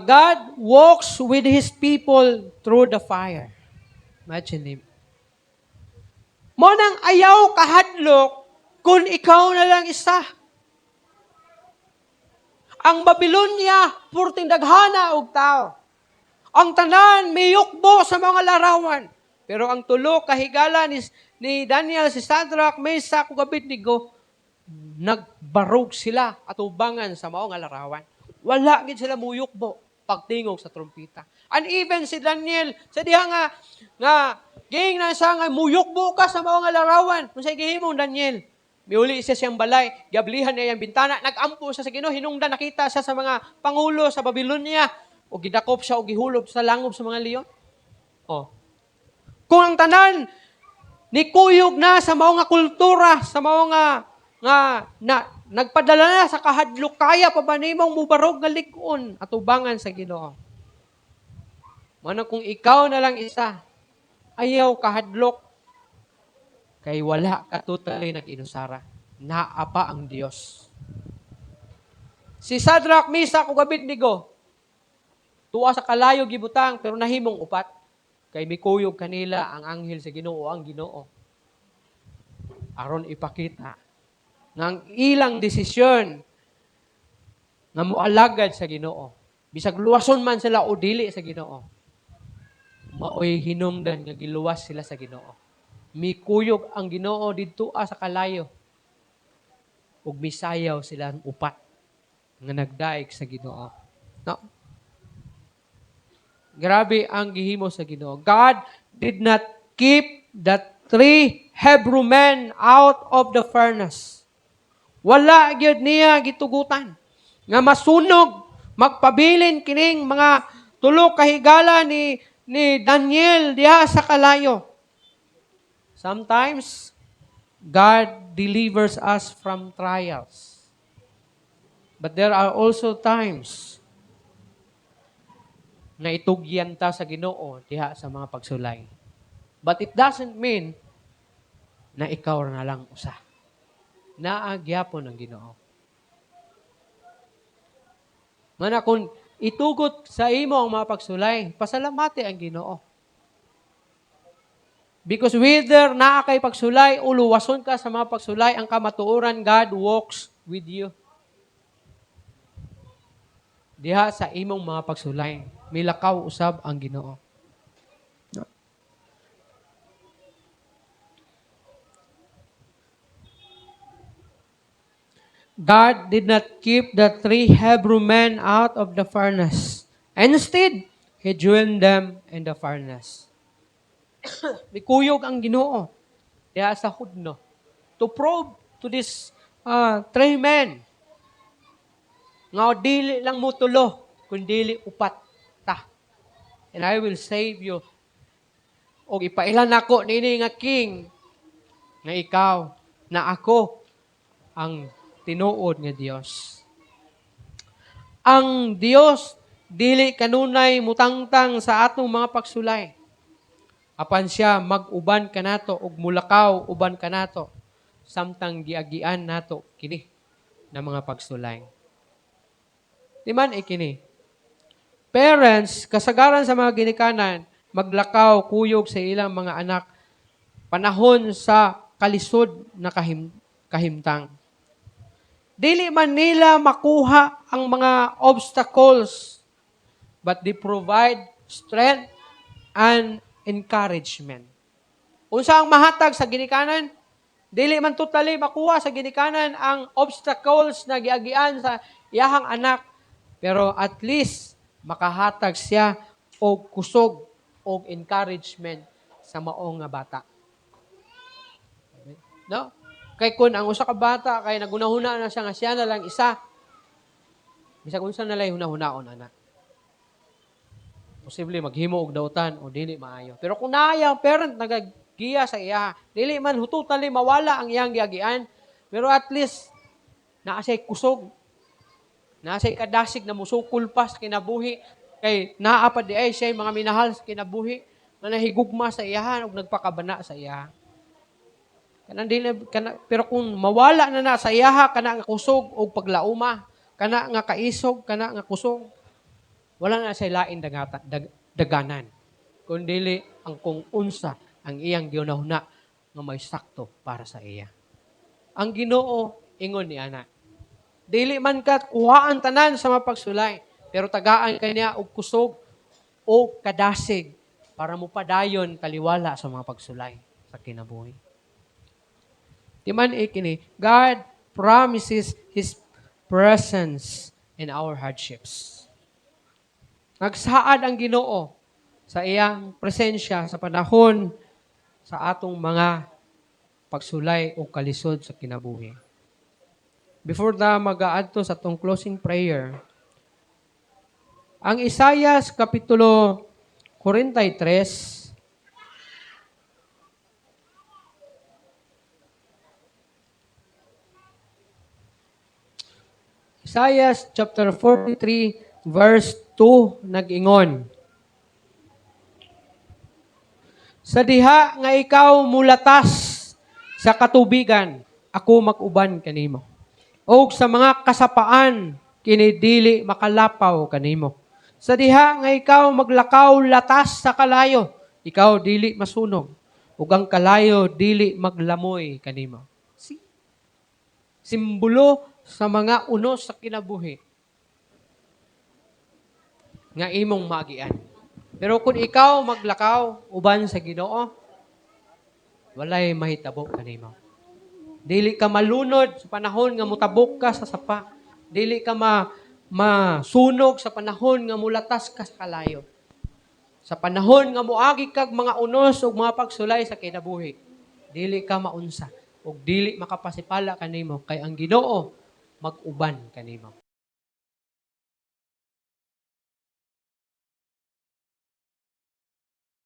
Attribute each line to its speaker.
Speaker 1: God walks with His people through the fire. Imagine Him. Mo nang ayaw kahadlok kung ikaw na lang isa. Ang Babylonia, purting daghana og tao. Ang tanan, miyukbo sa mga larawan. Pero ang tulo, kahigala ni Daniel, si Shadrach, Meshach, ug Abednego, nagbarog sila at ubangan sa mga larawan. Wala gid sila muyukbo pagtingog sa trompeta. And even si Daniel, sa diha nga ging na siya nga muyukbo ka sa mga larawan. Kung sa gihimong Daniel, miuli siya siyang balay, giablihan niya yung bintana, nagampo siya sa Ginoo, hinungdan nakita siya sa mga pangulo sa Babylonia, o gidakop siya o gihulob sa langob sa mga leon. Oh. Kung ang tanan nikuyog na sa mao nga kultura, sa mao nga nagpadala na sa kahadlok, kaya pa ba nimong mubarog nga lig-on at ubangan sa Ginoo? Mano kung ikaw na lang isa, ayaw kahadlok, kay wala ka totally nag-inusara. Naapa ang Dios. Si Shadrach, Meshach ug Abednego, tuwa sa kalayo gibutang pero nahimong upat. Kay mikuyog kanila ang anghel sa Ginoo, ang Ginoo. Aron ipakita ng ilang desisyon nga moalagad sa Ginoo. Bisag luwason man sila o dili sa Ginoo, maoy hinungdan nga giluwas sila sa Ginoo. Mikuyog ang Ginoo didto sa kalayo. Ug misayaw sila ang upat nga nagdaig sa Ginoo. No? Grabe ang gihimo sa Ginoo. God did not keep the 3 Hebrew men out of the furnace. Wala gyud niya gitugutan nga masunog, magpabilin kining mga tulo kahigala ni Daniel diha sa kalayo. Sometimes, God delivers us from trials. But there are also times na itugyan ta sa Ginoo diha sa mga pagsulay. But it doesn't mean na ikaw na lang usa. Naagyapon ang Ginoo. Mana kung itugot sa imo ang mga pagsulay, pasalamati ang Ginoo. Because whether naa kay pagsulay o luwason ka sa mga pagsulay, ang kamatuoran, God walks with you. Diha sa imong mga pagsulay, milakaw usab ang Ginoo. God did not keep the 3 Hebrew men out of the furnace. Instead, He joined them in the furnace. Mikuyog ang Ginoo diha sa hudno to prove to this 3 men nga dili lang mo tulo, kundi upat ta. And I will save you. O ipailan ako nini nga king nga ikaw na ako ang tinuod nga Dios. Ang Dios dili kanunay mutangtang sa atong mga pagsulay. Apan siya mag-uban kanato ug mulakaw uban kanato samtang giagian nato kini na mga pagsulay. Timan kini. Parents, kasagaran sa mga ginikanan, maglakaw kuyog sa ilang mga anak panahon sa kalisod na kahimtang. Dili man nila makuha ang mga obstacles, but they provide strength and encouragement. Unsa ang mahatag sa ginikanan? Dili man totally makuha sa ginikanan ang obstacles na giagian sa iyahang anak, pero at least makahatag siya og kusog og encouragement sa maong nga bata. No? Kay kun ang usa ka bata kay nagunahuna na siya nga siya na lang isa, bisag unsa na lay hunahunahon ana. Posible maghimo og dautan o dili maayo. Pero kung naaya ang parent nagagiya sa iya, dili man totally mawala ang iyang giagian, pero at least naa siya kusog. Naa siya kadasig na musukol pa sa kinabuhi kay naa pa di ay siya mga minahal sa kinabuhi na nahigugma sa iyahan ug nagpakabana sa iya. Pero kung mawala na sa iyaha kana nga kusog og paglauma, kana nga kaisog, kana nga kusog, Wala na siya lain daganan. Kundili ang kung unsa ang iyang ginahuna nga may sakto para sa iya. Ang Ginoo ingon ni ana. Dili man ka kuhaan tanan sa mga pagsulay, pero tagaan kaniya og kusog o kadasig para mo padayon taliwala sa mga pagsulay sa kinabuhi. Timan kini, God promises His presence in our hardships. Nagsaad ang Ginoo sa iyang presensya sa panahon sa atong mga pagsulay o kalisod sa kinabuhi. Before mag-aadto sa atong closing prayer, ang Isaiah Kapitulo 43, Isaiah chapter 43, verse 2, nag-ingon, sa diha nga ikaw mulatas sa katubigan, ako mag-uban kanimo. O sa mga kasapaan, kinidili makalapaw kanimo. Sa diha nga ikaw maglakaw latas sa kalayo, ikaw dili masunog. Ug ang kalayo dili maglamoy kanimo. Simbolo sa mga unos sa kinabuhi nga imong maagian. Pero kung ikaw maglakaw uban sa Ginoo, walay mahitabo kanimo. Dili ka malunod sa panahon nga mutabok ka sa sapa. Dili ka masunog sa panahon nga mulatas ka sa kalayo. Sa panahon nga muagi kag mga unos ug mga pagsulay sa kinabuhi, dili ka maunsa ug dili makapasipala kanimo kay ang Ginoo mag-uban kanimo.